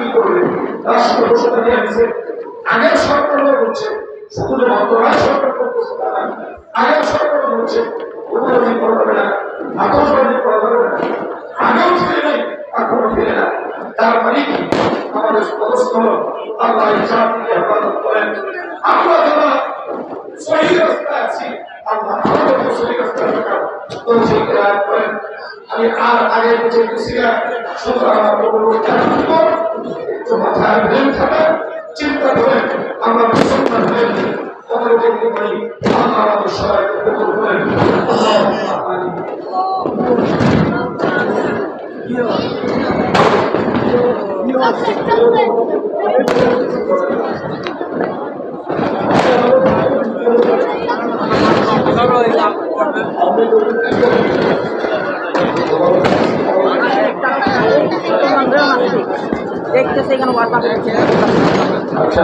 কি করবে? রাষ্ট্র ঘোষণা দিয়েছে আগের সরকার বলছে শুধু বর্তমান সরকার করতেছে আগের সরকার বলছে উগ্রবাদী করা যাবে না, আতঙ্কবাদী করা যাবে না, আগেও ফিরে নেই এখনো ফিরে না। তার মানে কি আমাদের পদস্থ আল্লাহ জাতিকে হেফাজত করেন। আমরা যারা সহি রাস্তায় আছি আল্লাহ আমাদেরকে সহি রাস্তায় থাকার তৌফিক দান করেন। আমি আর আগে পিছিয়ে গেছি না, সুতরাং একটু মাথায় ভেন থাকে চিন্তা করেন আমরা মুসলমান হয়ে আমাদেরকে বলি আল্লাহ আমাদের সবাইকে কবুল করেন। দেখতেছে এখানে হোয়াটসঅ্যাপ আচ্ছা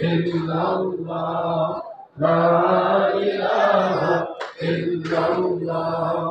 ইল্লাল্লাহ লা ইলাহা ইল্লাল্লাহ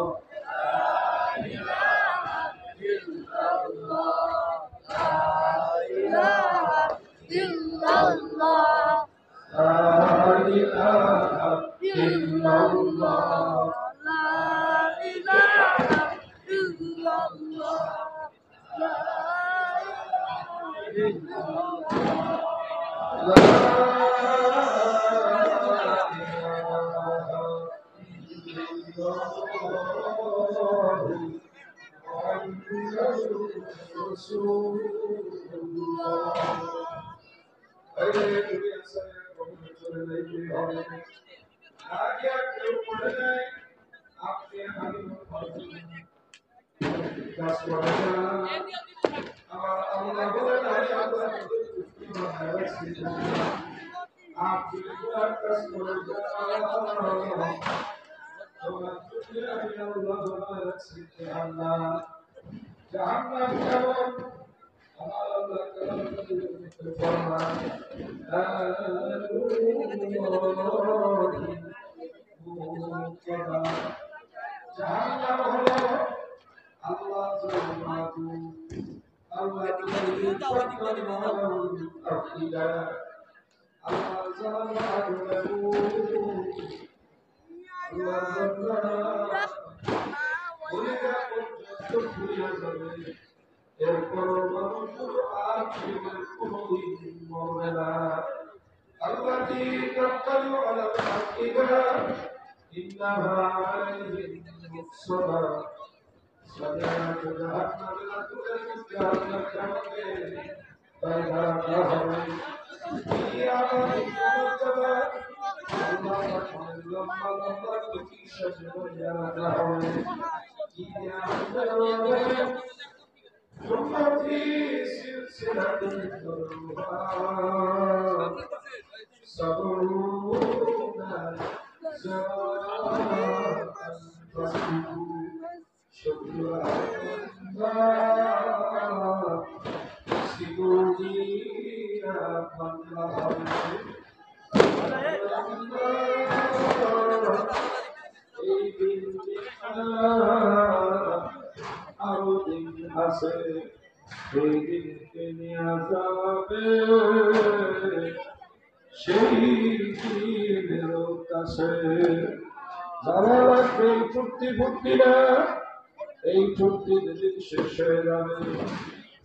এই চুক্তি যেদিন শেষ হয়ে যাবে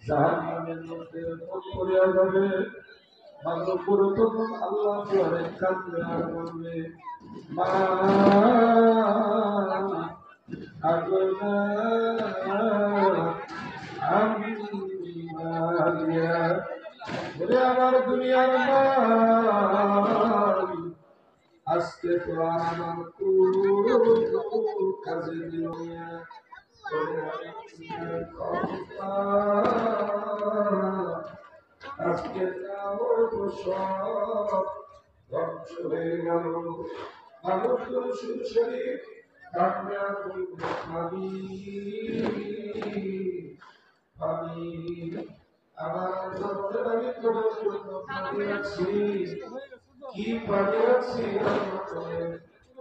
জাহান্নামের মধ্যে পড়িয়া যাবে মানব পুরো তখন আল্লাহ করে কাঁদবে আর বলবে মা আগনা আমি বলে আমার দুনিয়ার মা আজকে তো আমার কাজে দিও আজকে সব ধ্বংস হয়ে গেল মানুষ শরীর আমি আমার আমি তোমার জন্য পানি রাখছি কি পানি রাখছি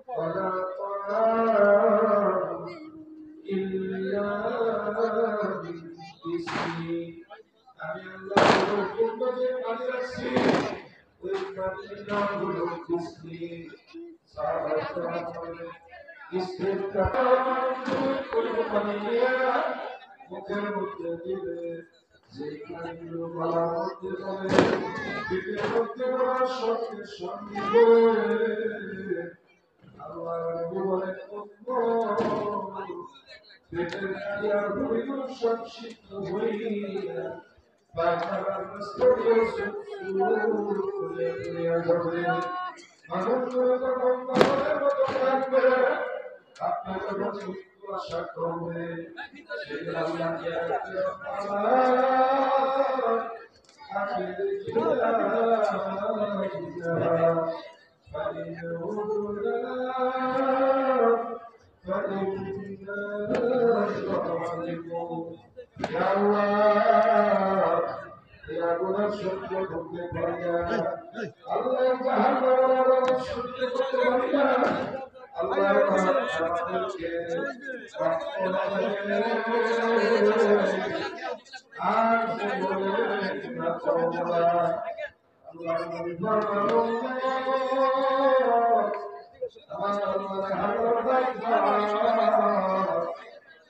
পড়া পড়া আমি আল্লাহ যে পানি রাখছি ওই পানির নাম হলো কুস্তি মুখের মধ্যে দিলে যে পানিগুলো গলার মধ্যে যাবে পেটের মধ্যে গলার সঙ্গে সঙ্গে আল্লাহর জীবনে পেটের ক্রিয়ার ভূমিগুলো সব সিদ্ধ হইয়া পায়খানার রাস্তাগুলো যাবে মানুষগুলো যখন পাগলের মতো থাকবে আপনার যখন মৃত্যু আশা করবে সেদিন আল্লাহকে সহ্য করতে পারে আল্লাহ জাহান্নামের সহ্য করতে পারি না আল্লাহ আমাদেরকে আর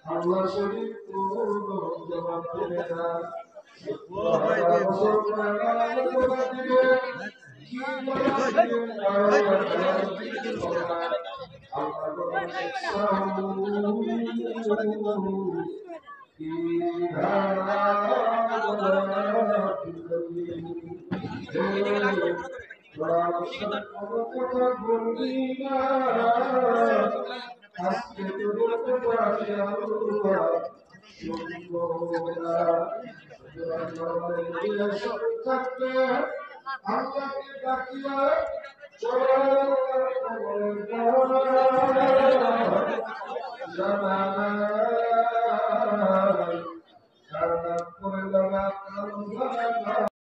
আল্লাহ শরীফ জবাব দেবে না আল্লাহকে ডাকিয়া চলো